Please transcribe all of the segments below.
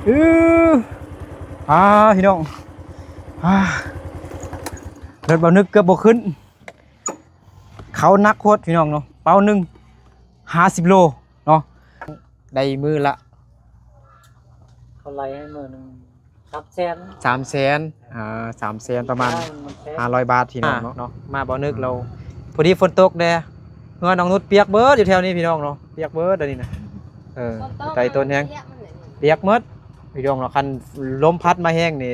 อพี่น้องเดินเบานึกเกือบบ่ขึ้นเขานักโคตรพี่น้องเนาะเป้าหนึ่ง50 โลเนาะได้มือละเขาไล่ให้มือหนึ่ง300,000 300,000ประมาณ500 บาทพี่น้องเนาะมาเบานึกเราพอดีฝนตกแดดเมื่อน้องนุชเปียกเบิร์ดอยู่แถวนี้พี่น้องเนาะเปียกเบิร์ดอันนี้นะไตต้นแห้งเปียกเมิดพี่น้องเนาะคันลมพัดมาแห้งนี่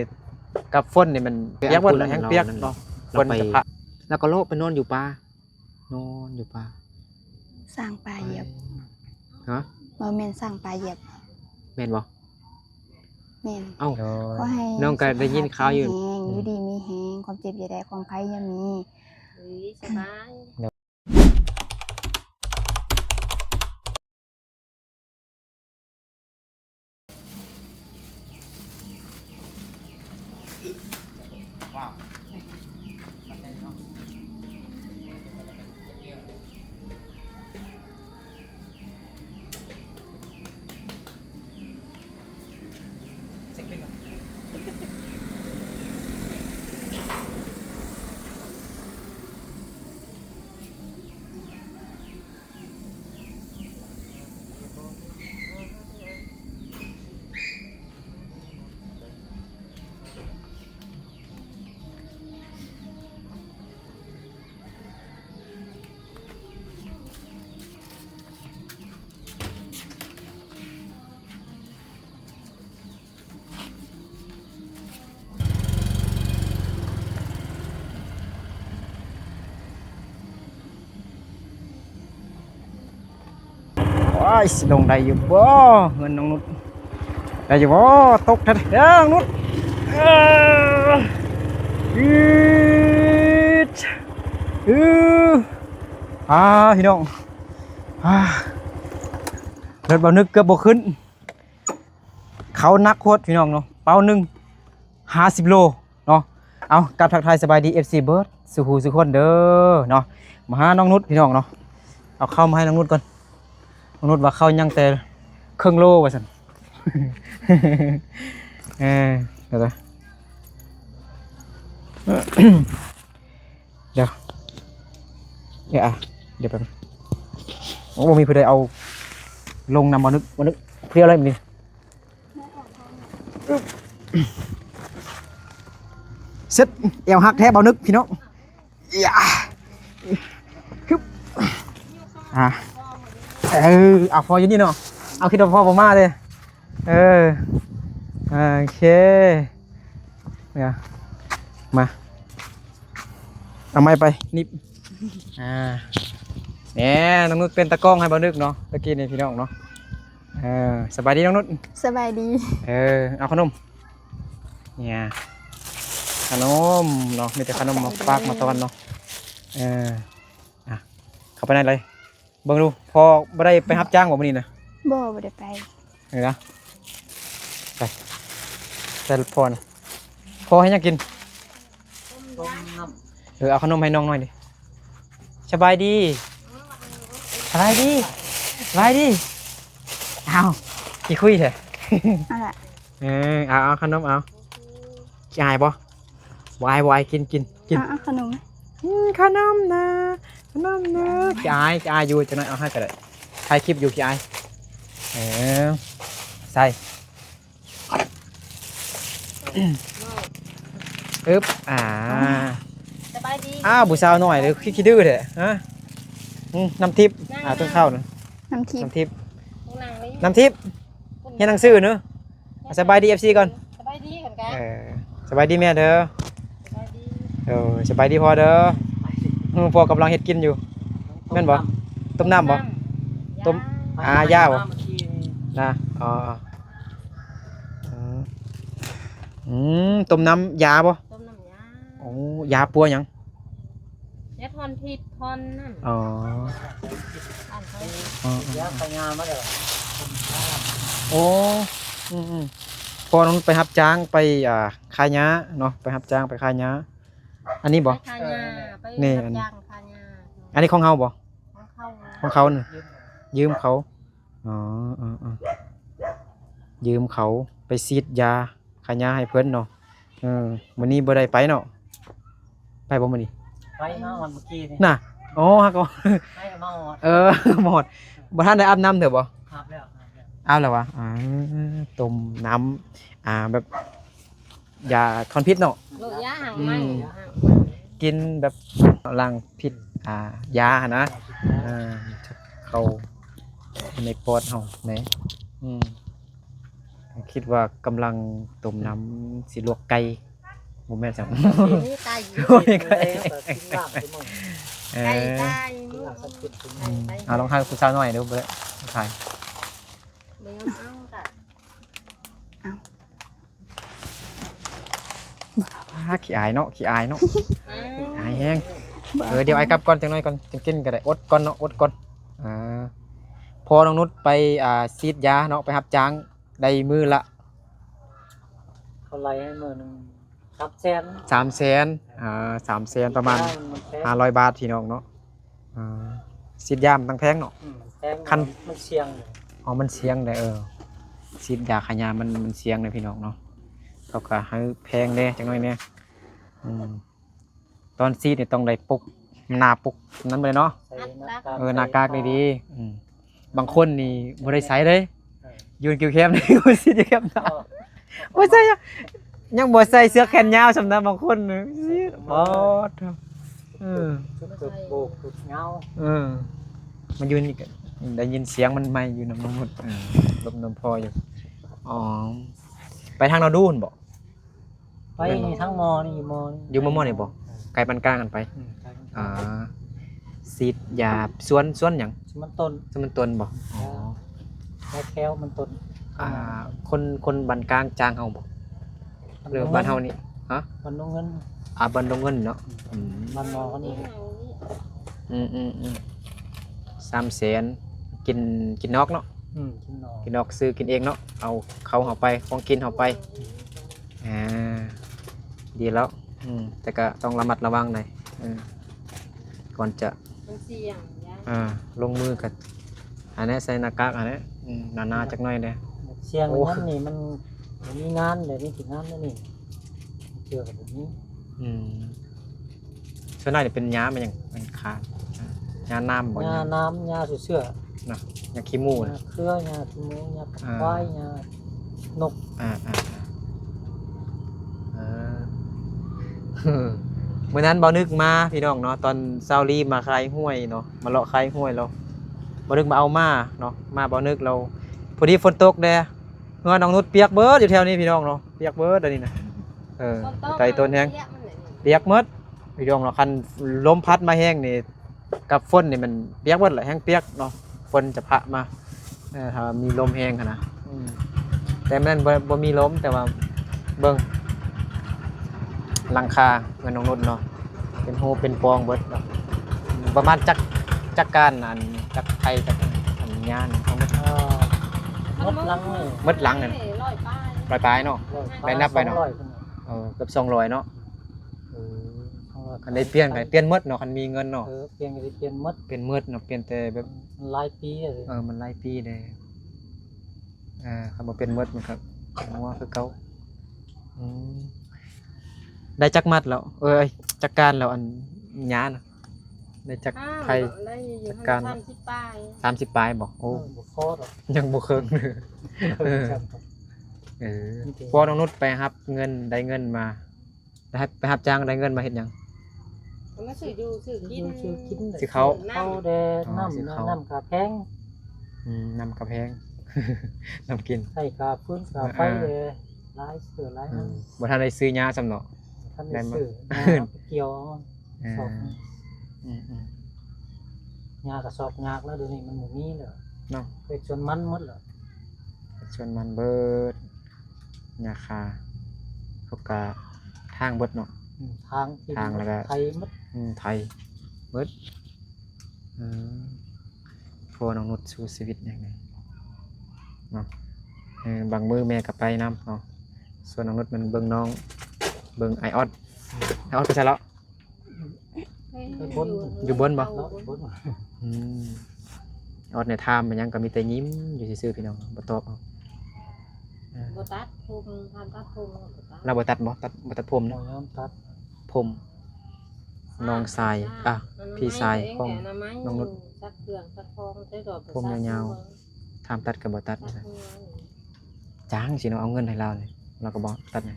กับฝนนี่มันเปียกหมดแห้งเปียกเนาะฝนจะพัดแล้วก็โลกไปนอนอยู่ป่านอนอยู่ป่าสร้างปลาเหยียบฮะบ่แม่นสร้างปลาเหยียบแม่นบ่แม่นเอ้าขอให้น้องก็ได้ยินข่าวอยู่ดีมีแฮงความเจ็บอย่าได้ความภัยอย่ามีสบายว้ายสิลงได้อยู่บ่เงินน้องนุชได้อยู่บ่ตกแท้ๆน้องนุชพี่น้องเดินเบานึกเกือบบ่ขึ้นเขานักโคตรพี่น้องเนาะเป้าหนึ่ง50 โลเนาะเอากับทักทายสบายดี FC เบิร์ดสุขูสุขคนเด้อเนาะมาหาน้องนุชพี่น้องเนาะเอาเข้ามาให้น้องนุชก่อนน้องนุชว่าเข้ายังแต่ครึ่งโลว่าซั่นเดี๋ยวเดี๋ยวแป๊บโอ้บ่มีผู้ใดเอาลงนำบ่นึกเพื่ออะไรแบบนี้เสร็จเอวหักแท้บ่นึกพี่น้องคึบเอาพออยู่นี่เนาะเอาคิดว่าพอประมาณเลยโอเคเนี่ยมาเอาไม้ไปนิบเนี่ยน้องนุชเป็นตะกล้องให้บ่นึกเนาะตะกี้นี่พี่น้องเนาะสบายดีน้องนุชสบายดีเอาขนมเนี่ยขนมเนาะมีแต่ขนมมาฝากมาตอนเนาะเข้าไปไหนเลยเบิ่งดูพอบ่ได้ไปรับจ้างบ่มื้อนี้นะบ่ได้ไปนะไปแต่พอนะพอให้ยังกินเอาขนมให้น้องหน่อยดิสบายดีเอากี่คุยเถอะเอาขนมเอาขี้อายบ่วายกินขนมขนมนะขี้อายอยู่จะน้อยเอาให้ก็ได้ถ่ายคลิปอยู่ขี้อายใส่สบายดีผู้สาวหน่อยเลยขี้ดื้อเถอะฮะน้ำทิพย์ต้นข้าวนะน้ำทิพย์เฮียนหนังสือเนอะสบายดี FC ก่อนสบายดีกันกันสบายดีแม่เด้อสบายดีพอเด้อพอกำลังเฮ็ดกินอยู่แม่นบ่ต้มน้ำบ่ต้มย่าบ่นะต้มน้ำยาบ่ต้มน้ำยาโอ้ยาปัวหยังยาทอนทิพย์ทอนนั่นยาขยามาเด้อโอ้พอน้องไปรับจ้างไปขายหญ้าเนาะไปรับจ้างไปขายหญ้าอันนี้บ่นี่อันนี้ของเฮาบ่ของเขาน่ะยืมเขายืมเขา ไปฉีดยาขายาให้เพิ่นเนาะมื้อนี้บ่ได้ไปเนาะไปบ่มื้อนี้ ไปมาวันเมื่อกี้นี่ น่ะอ๋อฮักก็ ให้มาหมด หมดบ่ทันได้อาบน้ำเด้อบ่ ครับแล้ว อ้าวแล้ววะต้มน้ำแบบยาทอนพิษเนาะ ลูกยาห่างไหม กินแบบล้างพิษยานะเข้าในปอดเฮาแหน่คิดว่ากำลังต้มน้ำสิลวกไก่บ่แม่นจัง นี่ตาย โอ้ยไก่ ไก่ตาย ลองทานคุณสาวหน่อยเด้อเบิ่งถ่าย เลี้ยงเอากะ ขี้อายเนาะขี้อายเนาะอายแฮงเดี๋ยวไอ้กลับก่อนจังหน่อยก่อนจังกินก็ได้อดก่อนเนาะอดก่อนพอน้องนุชไปฉีดยาเนาะไปรับจ้างได้มื้อละ เขาไล่ให้มือหนึ่งครับแสน 300,000ประมาณ500 บาทพี่น้องเนาะฉีดยามันตั้งแพงเนาะ คันมันเชียง มันเสียงได้ฉีดยาขายามันเสียงเลยพี่น้องเนาะเขาก็ให้แพงแน่จังหน่อยแน่ตอนฉีดนี่ต้องได้ปุกหน้าปุกนั้นไปเนาะ ใส่หน้ากากดีๆบางคนนี่บ่ได้ใส่เลยยืนกิ้วเข้มนี่บ่สิได้เข้มเนาะบ่ใส่ยังบ่ใส่เสื้อแขนยาวสำหรับบางคนบ่จุดโบกจุดเงา มันยืนนี่ก็ได้ยินเสียงมันไหม่อยู่นำหมดลมน้ำพออยู่ไปทางเราดูนบ่ ไปทั้งมอนี่มอนี่ อยู่มอนี่บ่ไกลปานกลางกันไปฉีดยาสวนหยัง มันต้น มันต้นบ่ แล้วแควมันต้น คนบ้านกลางจางเฮาบ่หรือบ้านเฮานี่ฮะ มันลงเงิน บ้านดงเงินเนาะ มันมอเขานี่ 300,000กินนอกเนาะ กินหนอ กินนอกซื้อกินเองเนาะเอาเขาเฮาไปของกินเฮาไปดีแล้วแต่ก็ต้องระมัดระวังหน่อยก่อนจะ มันเสี่ยงยา ลงมือกับอันนี้ใส่หน้ากากอันนี้หนาๆจักหน่อยเด้ เชียงนั้นนี่มันมีงานเดี๋ยวนี้ถึงงานแล้วนี่เจอกับแบบนี้ ส่วนใหญ่เป็นยามันหยังเป็นขาดยาน้ำบ่ ยาน้ำยาเสื้อ นะยาขี้มูก ยาเครือยาขี้มูกยาควายยานก มื้อนั้นบ่นึกมาพี่น้องเนาะตอนเช้ารีมาคายห้วยเนาะมาเลาะคายห้วยเราบ่นึกมาเอามาเนาะมาบ่นึกเราพอดีฝนตกแดเฮือน้องนุชเปียกเบิดอยู่แถวนี้พี่น้องเนาะเปียกเบิดอันนี้นะไก่ต้นแฮงเปียกหมดพี่น้องเนาะคันลมพัดมาแห้งนี่กับฝนนี่มันเปียกเบิดแหละแห้งเปียกเนาะฝนจะพะมาถ้ามีลมแห้งคั่นนะแต่มันบ่มีลมแต่ว่าเบิ่งหลังคาเงินน้องนุชเนาะเป็นโฮเป็นปองเบิดเนาะประมาณจักการอันจักไทยจักอันญาณของมัน มดลังนี่ มดหลังนั่น ปลายๆเนาะ ได้นับไปเนาะ เกือบ200เนาะคันได้เปลี่ยนก็เปลี่ยนหมดเนาะคันมีเงินเนาะ เปลี่ยนก็เปลี่ยนมด เปลี่ยนหมดเนาะเปลี่ยนแต่แบบ หลายปีเลย มันหลายปีเด้คันบ่เป็นหมดมันก็งัวคือเก่าได้จักมัดแล้วจักการแล้วอันญาณได้จักไทยจักการ30ปลายบ่โอ้ บ่พอหรอก ยังบ่เคิงพอน้องนุชไปรับเงินได้เงินมาได้ไปรับจ้างได้เงินมาเฮ็ดหยัง มาซื้อดูซื้อกิน ชื่อกิน สิเขา เขาแดน้ำกาแพง น้ำกระแพง น้ำกิน ใส่กาพื้นกาไฟเลยหลายเสือหลายมัน บ่ทันได้ซื้อยาซำเนาะ ท่านได้ซื้อเกี่ยวสอบยากระสอบยากแล้วเดี๋ยวนี้มันหมูนี้เลย เนาะ ไปชวนมันหมดเลย ชวนมันเบิดยาคาเขาก็ทางเบิดเนาะ ทาง ทางแล้วก็ ไทยหมด ไทยเบิดพอน้องนุชสู้ชีวิตยังไงเนาะบางมื้อแม่ก็ไปนำเนาะส่วนน้องนุชมันเบิ่งน้องเบิ่งไอออดไปใช่แล้วอยู่บนบ่ เนาะบน ออดในทามมันยังก็มีแต่ยิ้มอยู่ซื่อๆพี่น้องบ่ตอบเอา บ่ตัดผมทำตัดผมบ่ตัด เราบ่ตัดบ่ตัดผม หม เนาะ อย้อมตัด ผมน้องทรายอ่ะพี่ทรายของน้องนุช ตัดเครื่องตัดฟองได้ดอก ผมยาว ทำตัดก็บ่ตัดจ้างสิเนาะเอาเงินให้เราเลยเราก็บ่ตัดให้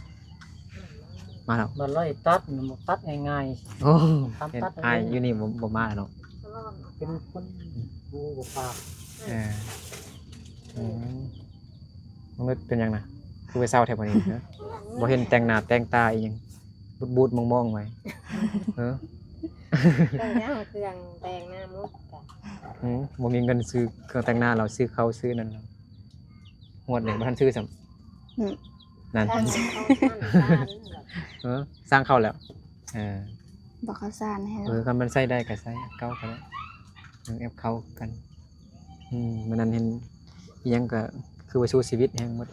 มาแล้ว มันร้อยตัดมันบ่ตัดง่าย โอ้ ทำ เห็น ตัด อายอยู่นี่บ่มาแล้วเนาะ ๆเป็นคนบูบ่ปาก เออน้องนุชเป็นยังนะคือไปเศร้าแถวนี้เนอะบ่เห็นแต่งหน้าแต่งตาอีหยังบูดๆมองๆไว้เออ เครื่องแต่งหน้ามุกจ้ะ บ่มีเงินซื้อเครื่องแต่งหน้าเราซื้อเขาซื้อนั่นเรางวดนี้บ่ทันซื้อซ้ำนั่น ท่านเขา สร้างเข้าแล้วเออ บอกเขาซ่านให้เรา คันมันใส่ได้ก็ใส่เก่าก็ได้แอปเข้ากันมันนั้นเห็นอิหยังก็คือว่าสู้ชีวิตแฮงหมด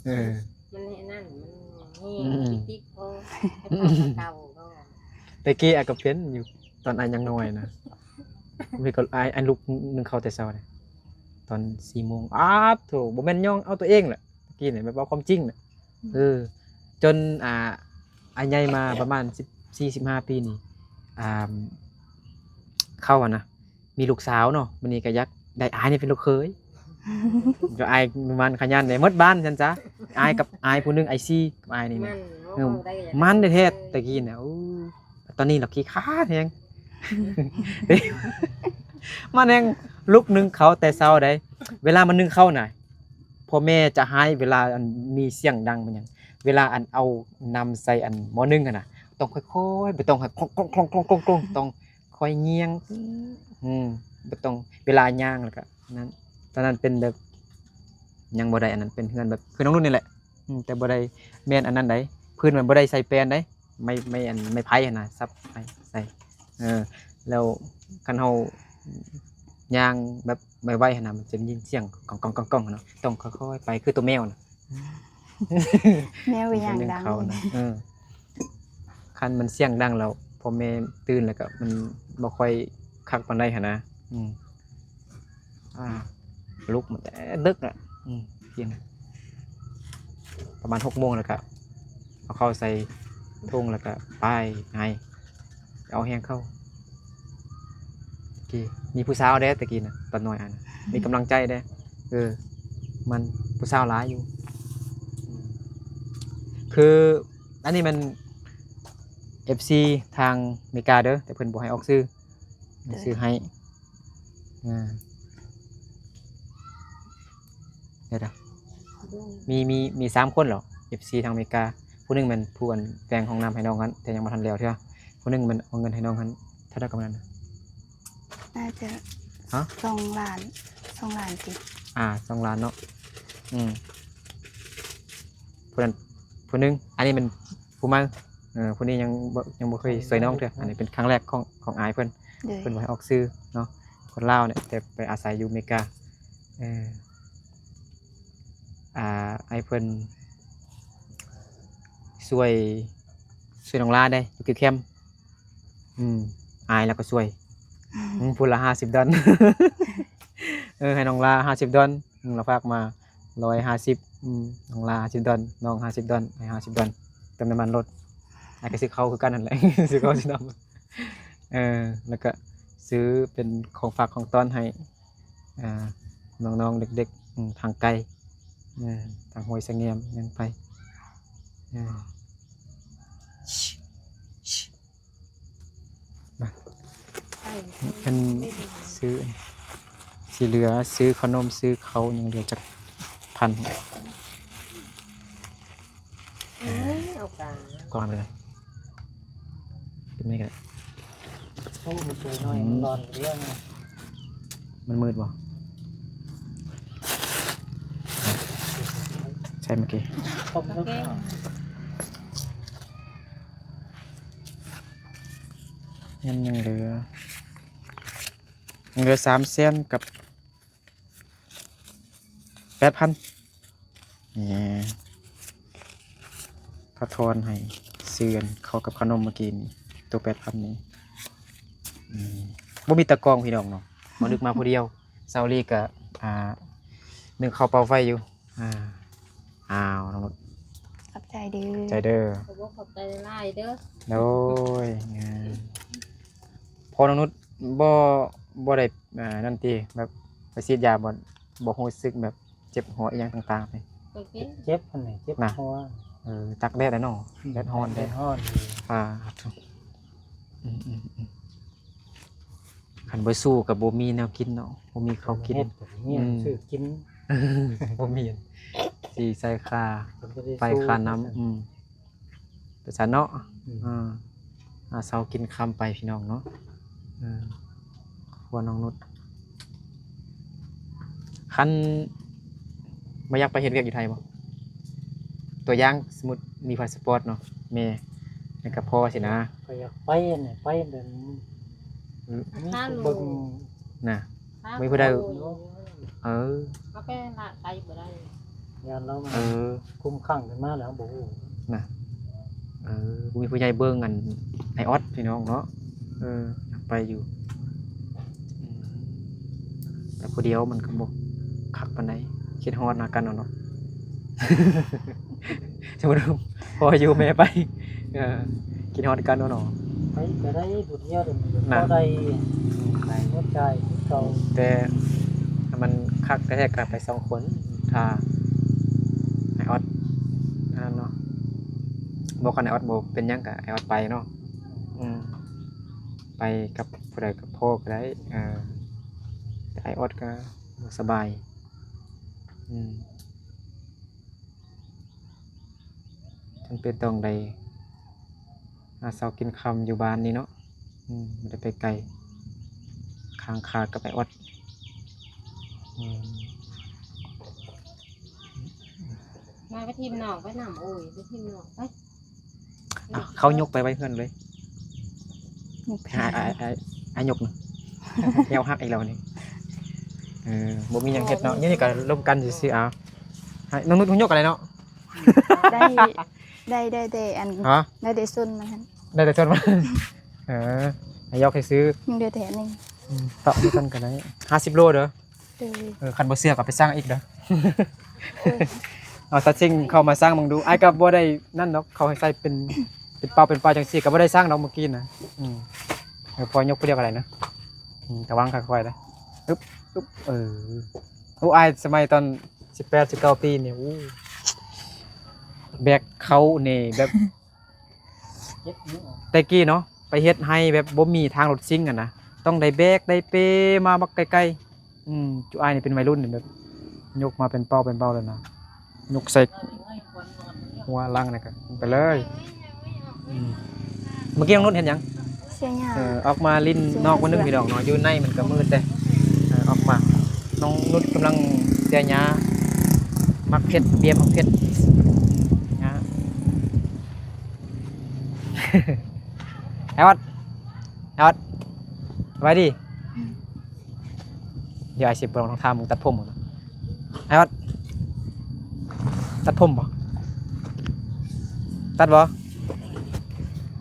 เออ มันเห็นนั่นมันนี่ติ๊กๆเขาเก่าก็ ตะกี้อาก็เป็นอยู่ตอนอายังน้อยนะมีก็อายลุกนึงเข้าแต่เช้าเลยตอน 4 โมงโถบ่แม่นย่องเอาตัวเองแหละตะกี้นี่แบบว่าความจริงน่ะจนอาใหญ่มาประมาณ14-15 ปีนี่เข้าอ่ะนะมีลูกสาวเนาะมื้อนี้ก็อยากได้อายนี่เป็นลูกเขยก็อายมันขยันได้หมดบ้านซั่นซะอายกับอายผู้หนึงไอซี่กับอายนี่นะมันแท้ๆตะกี้น่ะตอนนี้เราขี้ค้าแฮง มันแฮงลุกนึ่งเขาแต่เช้าได้เวลามันนึ่งเข้าน่ะพ่อแม่จะให้เวลาอันมีเสียงดังมันหยังเวลาอันเอานำใส่อันหม้อนึ่งน่ะต้องค่อยๆบ่ต้องให้คล่องๆๆๆต้องค่อยเงียงบ่ต้องเวลาย่างแล้วก็นั้นตอนนั้นเป็นแบบยังบ่ได้อันนั้นเป็นเฮือนแบบคือน้องนุ่นนี่แหละแต่บ่ได้แม่นอันนั้นได้พื้นมันบ่ได้ใส่แปลนได้ไม่อันไม่ไผน่ะซับไปใส่แล้วคันเฮาย่างแบบไวๆหั่นน่ะมันจะได้ยินเสียงก้องๆๆเนาะต้องค่อยๆไปคือตัวแมวน่ะ แมวอย่างดัง เขานะคันมันเสียงดังแล้วพอแม่ตื่นแล้วก็มันบ่ค่อยคักปานใดหั่นนะลุกมาแต่ดึกอ่ะเที่ยงประมาณ 6 โมงแล้วก็เอาเข้าใส่ถุงแล้วก็ไปไงเอาแฮงเข้ามีผู้สาวเด้ตะกี้น่ะตอนน้อยนะมีกำลังใจเด้มันผู้สาวหลายอยู่คืออันนี้มัน FC ทางอเมริกาเด้อแต่เพิ่นบ่ให้ออกซื้อให้เดี๋ยวมี3 คนเหรอ FC ทางอเมริกาผู้หนึงมันผู้อันแปลงห้องน้ำให้น้องกันแต่ยังบ่ทันแล้วเด้อผู้หนึงมันเอาเงินให้น้องกันเท่าใดกำนั้น น่าจะ ฮะ 2 ล้านสิ 2 ล้านเนาะผู้หนึงอันนี้มันผู้มาผู้นี้ยังบ่เคยสวยน้องเด้ออันนี้เป็นครั้งแรกของอายเพิ่น เด้อ เพิ่นบ่ให้ออกซื้อเนาะคนลาวเนี่ยแต่ไปอาศัยอยู่อเมริกาไอ้เพิ่นช่วยน้องลาได้อยู่คือแคมป์อายแล้วก็ช่วยพูดละ$50 ให้น้องลา$50เราฝากมา150น้องลา$50น้อง$50ให้$50เติมน้ำมันรถไอ้ก็ซื้อข้าวคือกันนั่นแหละ ซื้อข้าวซื้อน้ำแล้วก็ซื้อเป็นของฝากของต้อนให้น้องๆเด็กๆทางไกลทางห้วยเสงี่ยมยังไปเป็นซื้อสีเหลือซื้อขนมซื้อเขายังเหลือจาก1,000เอากลาง ก่อนไปเลยเป็นไม่กัน โอ้มันสวยหน่อยมันร้อนเรื่อง มันมืดบ่ใช่เมื่อกี้ ต้มแล้ว ยังเหลือ300,000กับ8,000นี่เขาทอนให้ซื้อเขากับขนมเมื่อกี้นี่ตัว8,000นี่บ่มีตะกร้องพี่น้องเนาะมาดึกมาผู้เดียวเซาลีก็ นึ่งข้าวเป่าไฟอยู่อ้าวน้องนุช ขอบใจเด้อ ใจเด้อ ขอบคุณขอบใจหลายเด้อ โอ้ยพอน้องนุชบ่ได้นั่นติแบบไปฉีดยาบ่รู้สึกแบบเจ็บหัวอีหยังต่างๆนี่ ไปกิน เจ็บอันไหนเจ็บหัว ตักแดดแล้วเนาะแดดร้อน แด แด ด ด ฮ้อน คันบ่สู้กับบ่มีแนวกินเนาะบ่มีข้าวกิน เฮ็ดแบบนี้ซื้อกิน บ่มีสิใส่คา ผมจะด้ ไฟคาน้ำไปซะเนาะ อืม เช้ากินค่ำไปพี่น้องเนาะครัวน้องนุชคันบ่อยากไปเฮ็ดเวียกอยู่ไทยบ่ตัวอย่างสมมุติมีพาสปอร์ตเนาะแม่แล้วก็พ่อสินะ ก็อยากไปเนี่ยไปเดินมีเบิ่ง น่ะ ไม่พูดได้ เออ เอาไปละไปบ่ได้ งานเรามัน เออ คุ้มข้างกันมาแล้วบ่ฮู้ มีผู้ใหญ่เบิ่งอันไอออสพี่น้องเนาะอยากไปอยู่แต่ผู้เดียวมันก็บ่คักปานใดคิดฮอดหน้ากันเนาะ สมมุติว่าพออยู่แม่ไปคิดฮอดกันเนาะ ไปก็ได้ผู้เดียวเดี๋ยวมัน น่ะ ก็ได้ไปหัวใจเก่า แต่ถ้ามันคักแท้ๆก็ไปสองคนถ้าไอออสนั่นเนาะบอกกันไอออสบ่เป็นหยังก็ไอออสไปเนาะไปกับผู้ใดกับพ่อก็ได้แต่ไอออสก็บ่สบายจำเป็นต้องได้หาเช้ากินค่ำอยู่บ้านนี่เนาะบ่ได้ไปไกลค้างคากับไอออสมาไปทีมน้องไปนำโอ้ยไปทีมน้องไป เขายกไปไว้เพื่อนเลย นี่แพ ไอ้ยกนะ แนวหักอีกแล้วนี่บ่มีหยังเฮ็ดเนาะนี่ก็ร่วมกันซื่อๆเอาให้น้องนุชยกอะไรเนาะ ได้อัน ฮะ ได้ซุนมันหั่น ได้แต่ชนมาให้ยกให้ซื้อ ยังเดือแถวนึง ต่อด้วยกันก็ได้50โลเด้อ เด้อ คันบ่เชื่อก็ไปสร้างอีกเด้อ โอ้ย เอาตัดสิ่งเข้ามาสร้างมึงดูไอ้ก็บ่ได้นั่นเนาะเขาให้ใส่เป็นเป้าจังซี่ก็บ่ได้สร้างดอกเมื่อกี้นะพอยกไปเรียกอะไรนะแต่วางค่อยๆนะอึ๊บโอ้อายสมัยตอน18 19ปีนี่แบกเขานี่แบบ เจ็บนิ้ว แต่กี้เนาะไปเฮ็ดให้แบบบ่มีทางรถซิ่งอ่ะนะต้องได้แบกได้เปมาบักไกลๆจุอายนี่เป็นวัยรุ่นนี่แบบยกมาเป็นเป้าเลยนะยกใส่หัวลังนี่ก็ไปเลยเมื่อกี้น้องนุ่นเห็นหยัง เสียหยา ออกมาลิ้นนอกวันนึงพี่น้องเนาะอยู่ในมันก็มืดเด้ออกมาน้องนุ่นกำลังเสียหญ้ามักเพชรเบียร์มักเพชรหญ้า ไอ้วัดไว้ดิเดี๋ยวไอ้สิบลองทำมึงตัดผมก่อนไอ้วัดตัดผมบ่ตัดบ่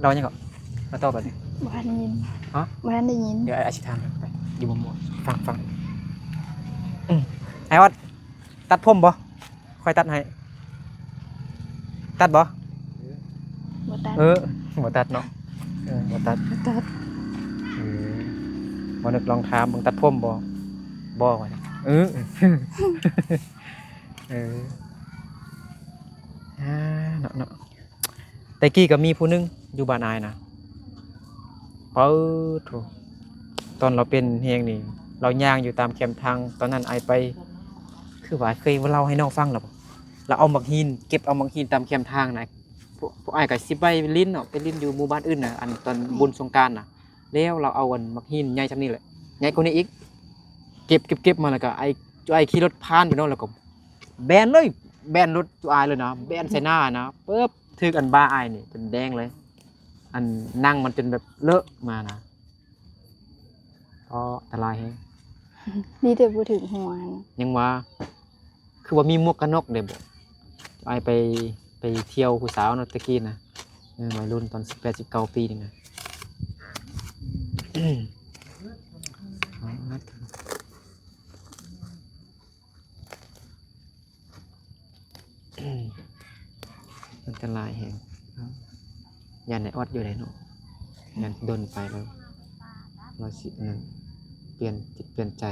เรายังก่อนมาต่อกันดิ บ่ทันได้ยิน ฮะ บ่ทันได้ยิน เดี๋ยวไอ้ชิทานไปอยู่บนหมวดฟังไอ้วัดตัดผมบ่ค่อยตัดให้ตัดบ่ บ่ตัด บ่ตัดเนาะบ่ตัด บ่ตัด บ่นึกลองถามมึงตัดผมบ่ว่าเนาะแต่กี้ก็มีผู้หนึงอยู่บ้านอายนะเปิดโถตอนเราเป็นเฮงนี่เราย่างอยู่ตามแคมทางตอนนั้นอายไปคือว่าเคยเล่าให้น้องฟังแล้วบ่เราเอามักหินเก็บเอามักหินตามแคมทางนะพวกอายก็สิไปลิ้นเนาะไปลิ้นอยู่หมู่บ้านอื่นน่ะอันตอนบุญสงกรานต์น่ะแล้วเราเอาอันมักหินใหญ่ซำนี้แหละใหญ่กว่านี้อีกเก็บมาแล้วก็ไอ้ขี่รถผ่านอยู่เนาะแล้วก็แบนเลยแบนรถตัวอายเลยนะแบนใส่หน้านะปึ๊บถึกอันบ้าอายนี่จนแดงเลยอันนั่งมันจนแบบเลอะมานะก็อันตรายแฮง ดีแต่บ่ถึงหัวหั่น ยังว่าคือว่ามีหมวกกันน็อกเด้บ่ไอไปเที่ยวผู้สาวเนาะตะกี้นะวัยรุ่นตอน18 19ปีนี่นะ อันตรายแฮงยันในออดอยู่ไหนเนาะยันดนไปแล้วเราสินั่นเปลี่ยนจิตเปลี่ยนใจ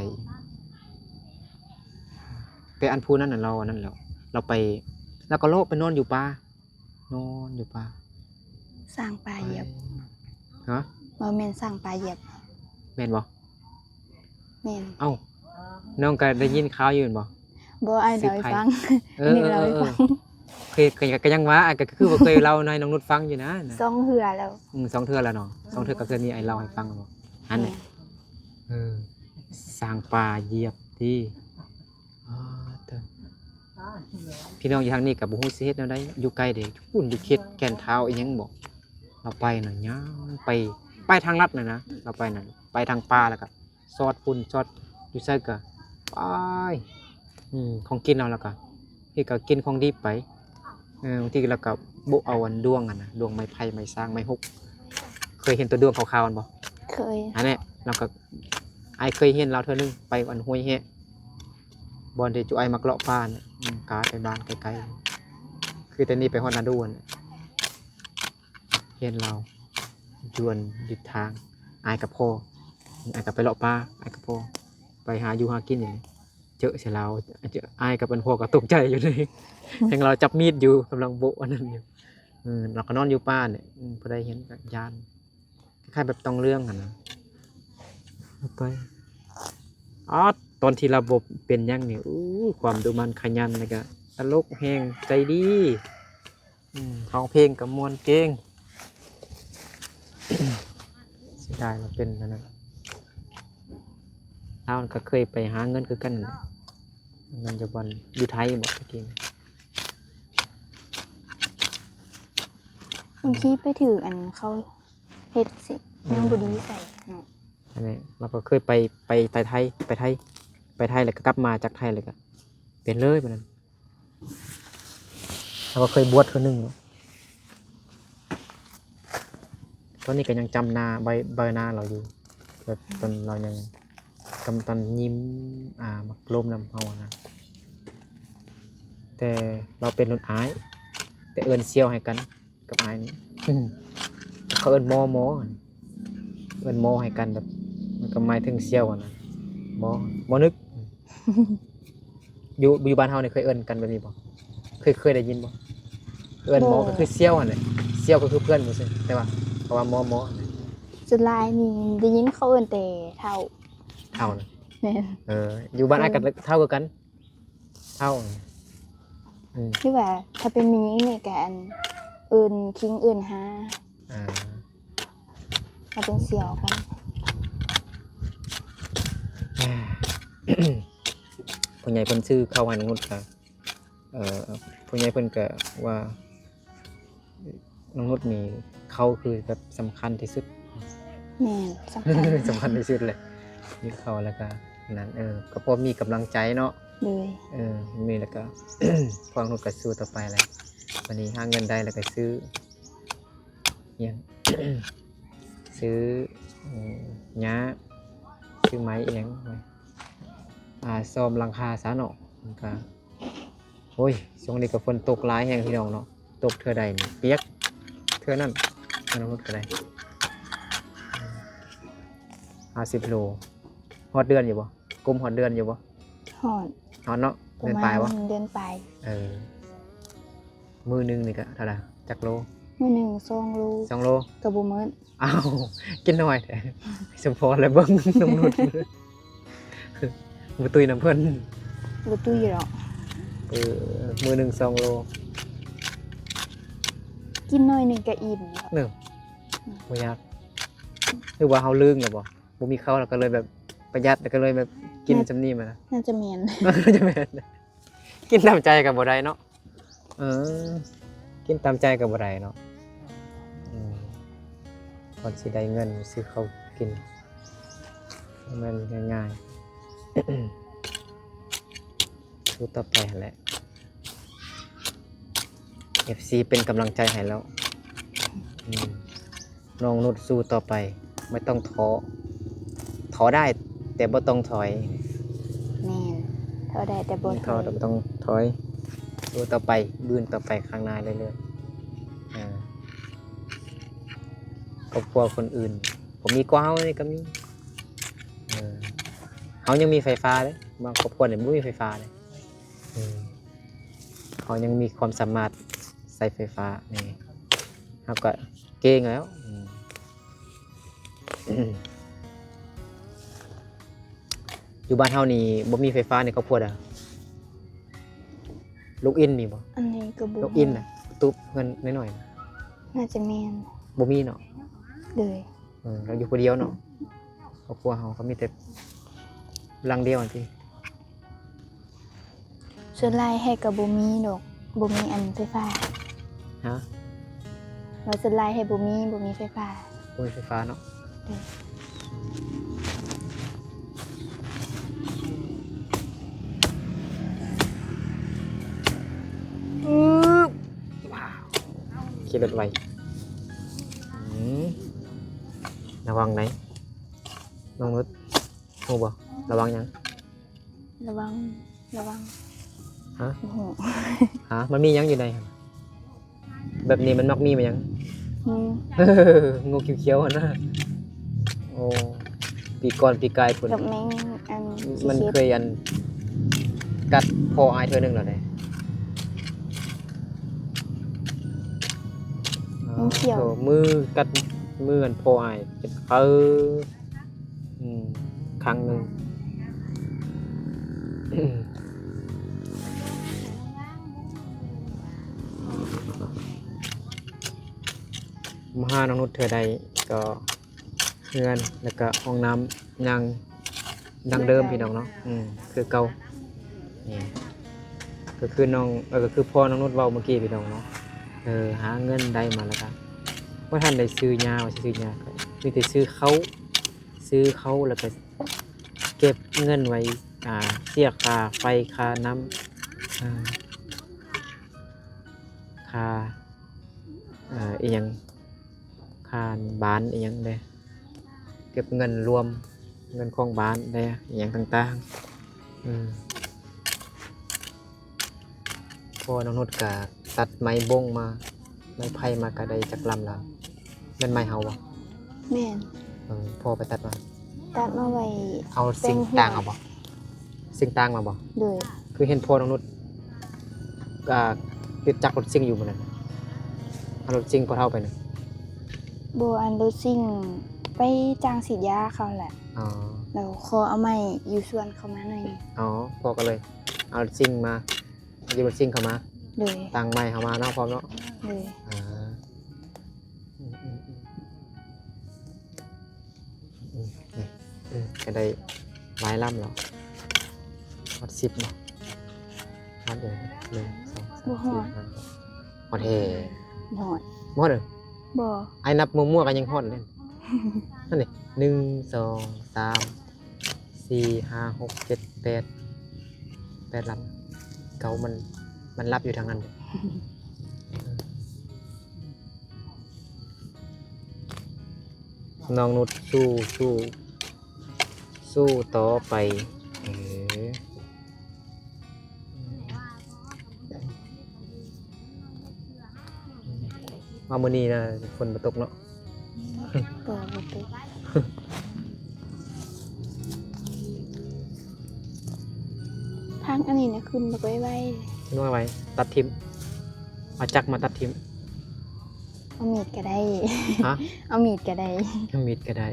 แต่อันพูนั่นน่ะเราอันนั้นแล้วเราไปแล้วก็โลกไปนอนอยู่ป่านอนอยู่ป่า สร้างปลาเหยียบ ฮะ บ่แม่นสร้างปลาเหยียบ แม่นบ่ แม่น เอ้าน้องก็ได้ยินข่าวอยู่แม่นบ่ บ่อ้ายเล่าให้ฟัง เออ นี่เล่าให้ฟัง เคยก็ยังว่าก็คือบ่เคยเล่าให้น้องนุชฟังอยู่นะ สองเหือแล้ว สองเทื่อแล้วเนาะสองเทื่อก็เคยมีไอ้เล่าให้ฟังบ่อันนี้สร้างป่าเหยียบที่อ๋อเด้อพี่น้องอยู่ทางนี้ก็บ่ฮู้สิเฮ็ดแนวใดอยู่ไกลเด้พุ่นอยู่เขตแก่นเท้าอีหยังบ่เราไปน่ะยาวไปทางลัดน่ะนะเราไปนั่นไปทางป่าแล้วก็ซอดพุ่นซอดอยู่ไสก็ไปของกินเอาแล้วก็พี่ก็กินของดีไปบางทีแล้วก็บ่เอาอันดวงอ่ะนะดวงไม้ไผ่ไม้สร้างไม้ฮกเคยเห็นตัวดวงขาวๆอันบ่ เคย อันนี้เราก็ไอเคยเห็นเราเท่านึงไปอันห้วยแฮะบอลที่จุไอมักเลาะป่าเนี่ยกาไปบ้านไกลๆคือแต่นี่ไปฮอดนาดูนเห็นเราจวนดิดทางไอกับพ่อไอกับไปเลาะป่าไอกับพ่อไปหาอยู่หากินอย่างนี้เจอเสียเราเจอไอกับเป็นพ่อก็ตกใจอยู่เลยยังเราจับมีดอยู่กำลังโบอันนั้นอยู่เราก็นอนอยู่ป่าเนี่ยพอได้เห็นกับยานคล้ายๆแบบต้องเรื่องกันนะไปอ๋อตอนที่ระบบเป็นยังนี่ความดูมันขยันนะกะตลกแหงใจดีร้องเพลงกับมวนเก่ง เสียดายเราเป็นนั่นเราก็เคยไปหาเงินคือกันเงินจะบอลอยู่ไทยบอกเก่ง บางทีไปถืออันเขาเฮ็ดสิยังบ่ดีใส่เนาะ อันนี้เราก็เคยไปไทยไปไทยแล้วก็กลับมาจากไทยเลยก็เป็นเลยแบบนั้นเราก็เคยบวชคนหนึ่งตอนนี้ก็ยังจำหน้าใบหน้าเราอยู่แบบตอนเรายังตอนยิ้มมักลมนำเอานะแต่เราเป็นรุ่นอ้ายแต่เอิญเซียวให้กันกับอ้ายนี่ เขาเอิญโมเอิญโมให้กันแบบมันก็หมายถึงเซียวนะโมนึก อยู่บ้านเฮาเนี่ยเคยเอิญกันแบบนี้บ่เคยได้ยินบ่เอิญโมก็คือเซียวอ่ะเนี่ยเซียวก็คือเพื่อนบ่ใช่แต่ว่าเพราะว่าโม สุดลายนี่ได้ยินเขาเอิ้นแต่เท่า เท่านะ แม่น อยู่บ้านอ้ายกันเท่ากันเท่า ที่ว่าถ้าเป็นมีนี่ก็อันเอิ้นคิงเอิ้นหา ถ้าเป็นเสี่ยวกัน ผู้ใหญ่เพิ่นชื่อเข้าหันงุดค่ะผู้ใหญ่เพิ่นก็ว่าน้องนุชนี่เขาคือแบบสำคัญที่สุด แม่นสำคัญ สำคัญที่สุดเลยยึดเขาแล้วก็นั้นก็พอมีกำลังใจเนาะ เลย มีแล้วก็ พอนุชก็สู้ต่อไปแล้ววันนี้หาเงินได้แล้วก็ซื้อเนี่ย ซื้อหญ้าซื้อไม้เองซ่อมหลังคาซะเนาะมันก็โอ้ยช่วงนี้ก็ฝนตกหลายแห่งพี่น้องเนาะตกเทื่อใดนี่เปียกเทื่อนั้นน้องนุชก็ได้50 โลฮอดเดือนอยู่บ่กุมฮอดเดือนอยู่บ่ หอด ฮอดเนาะ ประ เดือน มา ปลาย ณ บ่ เดือนปลาย มือหนึงนี่ก็เท่าไหร่จักโล มื้อหนึง2โล 2 โล ก็บ่มื้อ อ้าว กินหน่อยแต่สมพรแล้วเบิ่งน้องนุชบ่ตุยน้ำเพิ่น บ่ตุ้ยหรอก มือหนึง2 โล กินหน่อยหนึงก็อิ่มแล้ว นึงบ่ยากหรือว่าเฮาลืมแล้วบ่มีข้าวแล้วก็เลยแบบประหยัดแล้วก็เลยแบบกินจำนี้มานะ น่าจะแม่น จะแม่นกินตามใจก็บ่ได้เนาะกินตามใจก็บ่ได้เนาะก่อนสิได้เงินซื้อข้าวกินมันง่ายๆ สู้ต่อไปแหละ FC เป็นกำลังใจให้แล้วน้องนุชสู้ต่อไปไม่ต้องท้อได้แต่บ่ต้องถอย แม่นเท่าใดแต่บ่ ท้อแต่บ่ต้องถอยสู้ต่อไปบืนต่อไปข้างหน้าเรื่อย ครอบครัวคนอื่นผมมีกว่าเฮานี่ก็มีเฮายังมีไฟฟ้าเลยบางครอบครัวเนี่ยบ่มีไฟฟ้าเลยเขายังมีความสามารถใส่ไฟฟ้านี่เฮาก็เก่งแล้วอยู่บ้านเฮานี่บ่มีไฟฟ้าในครอบครัวเด้อลูกอินมีบ่ อันนี้ก็บ่ ลูกอินน่ะตุ๊บเงินน้อยๆน่ะ น่าจะแม่น บ่มีเนาะ เลย เราอยู่คนเดียวเนาะครอบครัวเขามีแต่หลังเดียวอันที่ ส่วนหลายให้ก็บ่มีดอกบ่มีอันไฟฟ้า ฮะ ว่าส่วนหลายให้บ่มีไฟฟ้า บ่มีไฟฟ้าเนาะว้าวขี่รถไวระวังไหนน้องนุชฮู้บ่ระวังหยัง ระวัง ฮะ โอ้โห ฮะมันมีหยังอยู่ในหั่นแบบนี้มันมักมีมาหยัง อืม งูเขียวๆหั่นนะโอ้ปีก่อนปีกายพุ่น กับแมงอัน มัน ขี้ เคยอันกัดคออายเธอหนึงแล้วเด้ มันเขียว โถ่มือกัดมืออันพออายเป็นครั้งหนึง มาหาน้องนุชเธอใดก็เฮือนแล้วก็ห้องน้ำยังดังเดิมพี่น้องเนาะคือเก่านี่ก็คือน้องก็คือพ่อน้องนุชเว้าเมื่อกี้พี่น้องเนาะหาเงินได้มาแล้วก็ว่าท่านได้ซื้อยาว่าสิซื้อยาก็มีแต่ซื้อเขาแล้วก็เก็บเงินไว้เสียค่าไฟค่าน้ำค่าอีหยังค่าบ้านอีหยังเด้เก็บเงินรวมเงินของบ้านได้อีหยังต่างๆพอน้องนุชก็ตัดไม้บงมาไม้ไผ่มาก็ได้จักลำแล้วเป็นไม้เฮาบ่ แม่น พอไปตัดมา ตัดมาไว้ เอาสิ่งต่างเอาบ่สิ่งต่างมาบ่ เลย คือเห็นพ่อน้องนุชติดจักรรถซิ่งอยู่มื้อนั้นเอารถซิ่งพอเท่าไปนึง โบอันโดซิ่งไปจ้างฉีดยาเขาแหละ อ๋อ แล้วขอเอาไม้อยู่ส่วนเขามาหน่อย อ๋อพ่อก็เลยเอารถซิ่งมาเอารถซิ่งเข้ามา เลย ตั้งไม้เข้ามาเนาะพร้อมเนาะ เลย ก็ได้หลายลำแล้ววัด10เนาะวัดเดี๋ยว1 2 3 4 5 6ฮอดเฮ หอด หมดเลย บ่ ไอ้นับมั่วๆกันยังฮอดเลยนั่นนี่1 2 3 4 5 6 7 8ลำเก่ามันรับอยู่ทางนั้นเลยน้องนุชสู้ต่อไปมามื้อนี้นะฝนบ่ตกเนาะ บ่ตกทางอันนี้นะขึ้นบักไว้ คิดว่าไว้ตัดทิมเอาจักรมาตัดทิม เอามีดก็ได้ ฮะ เอามีดก็ได้ มีดก็ได้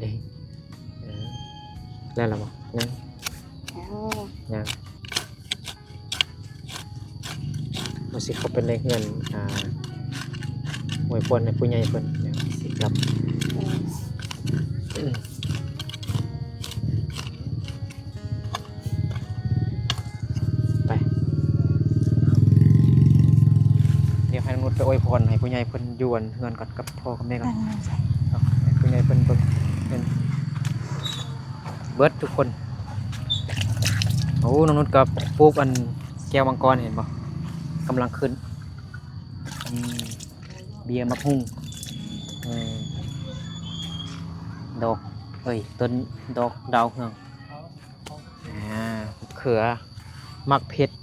แล้วล่ะบ่ยัง เอา ยังบ่สิเขาเป็นเลขเงินอวยพรให้ผู้ใหญ่เพิ่นเดี๋ยวสิกลับไปเดี๋ยวให้น้องนุชไปอวยพรให้ผู้ใหญ่เพิ่นอยู่อันเฮือนก่อนกับพ่อกับแม่ก่อน ให้ผู้ใหญ่เพิ่นเบิ่งเป็นเบิดทุกคนโอ้น้องนุชกับปลูกอันแก้วมังกรเห็นบ่กำลังขึ้นเบียร์มะฮุ่งดอกต้นดอกดาวเฮืองเขือมักเพชร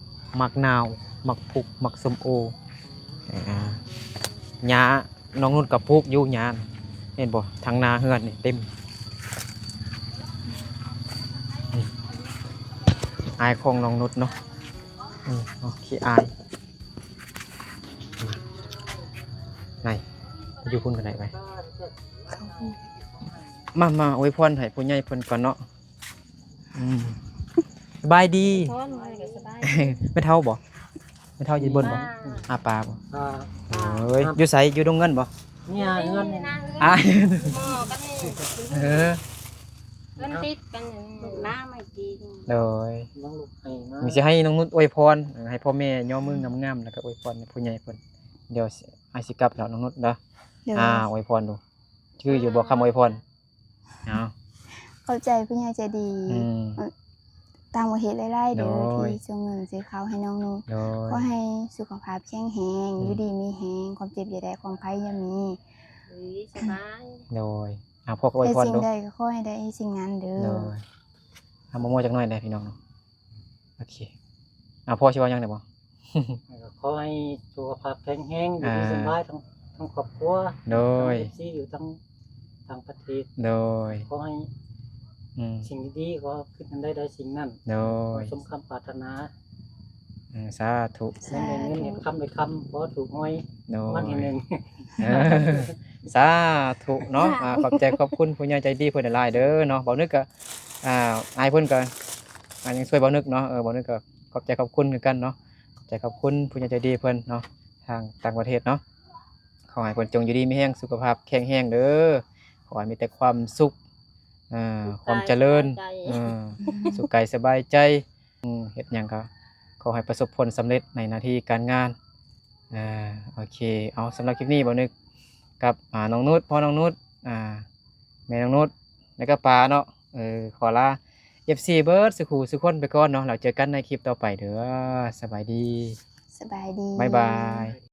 มักนาวมักพุกมักส้มโอหญ้าน้องนุชกับปลูกอยู่หญ้า เห็นบ่ทางนาเฮือนนี่เต็มนี่อายของน้องนุชเนาะเนาะขี้อายไหนอยู่พุ่นกันไหนไปมาอวยพรให้ผู้ใหญ่เพิ่นก่อนเนาะสบายดี พรมาก็สบาย ไม่เท่าบ่ไม่เท่ายืนบนบ่อาปลาบ่ อ่า เอ้ยอยู่ไสอยู่ดงเงินบ่ เนี่ยเงิน อ่ะ หม้อกันนี่ เออ เงินติดกันน้ำไม่กิน โดย น้องลูกให้มา มีสิให้น้องนุชอวยพรให้พ่อแม่ย่อมืองามๆแล้วก็อวยพรให้ผู้ใหญ่เพิ่นเดี๋ยวอ้ายสิกลับแล้วน้องนุชเด้อ เดี๋ยว อวยพรดูชื่ออยู่บ่คำอวยพรเอา เข้าใจผู้ใหญ่ใจดี อืม ตามเหตุไล่ๆเด้อ โดย ที่ส่งเงินซื้อข้าวให้น้องนุช โดย ก็ให้สุขภาพแข็งแรงอยู่ดีมีแรงความเจ็บอย่าได้ความภัยอย่ามี หรือสบาย โดยพ่อก็อวย แต่ พร สิ่ง ดู ใดก็ขอให้ได้สิ่งนั้นเด้ โด อย เอาโมจักหน่อยได้พี่น้องเนาะโอเคพ่อสิว่าหยังได้บ่ ขอให้สุขภาพแข็งแรงอยู่ดีสบายทั้งครอบครัว โดย ที่อยู่ทั้งประเทศ โดย ขอให้ สิ่งดีๆก็ขึ้นได้สิ่งนั้น โด ขอย สมคำปรารถนา สาธุ เงินได้เงินเห็นคำได้คำบ่ถูกหวย โด วันที่ ย หนึ่ง เออสาธุเนาะขอบใจขอบคุณผู้ใหญ่ใจดีเพิ่นหลายๆเด้อเนาะเบานึกก็อายเพิ่นก็ยังช่วยเบานึกเนาะเบานึกก็ขอบใจขอบคุณคือกันเนาะขอบใจขอบคุณผู้ใหญ่ใจดีเพิ่นเนาะทางต่างประเทศเนาะขอให้เพิ่นจงอยู่ดีมีแรงสุขภาพแข็งแรงเด้อขอให้มีแต่ความสุขความเจริญสุขกายสบายใจเฮ็ดหยังก็ขอให้ประสบผลสำเร็จในหน้าที่การงานโอเคเอาสำหรับคลิปนี้เบานึกกับน้องนุชพ่อน้องนุชแม่น้องนุชแล้วก็ป้าเนาะขอลา FC เบิร์ดสุขุสุขคนไปก่อนเนาะเราเจอกันในคลิปต่อไปเด้อสบายดี สบายดี บ๊ายบาย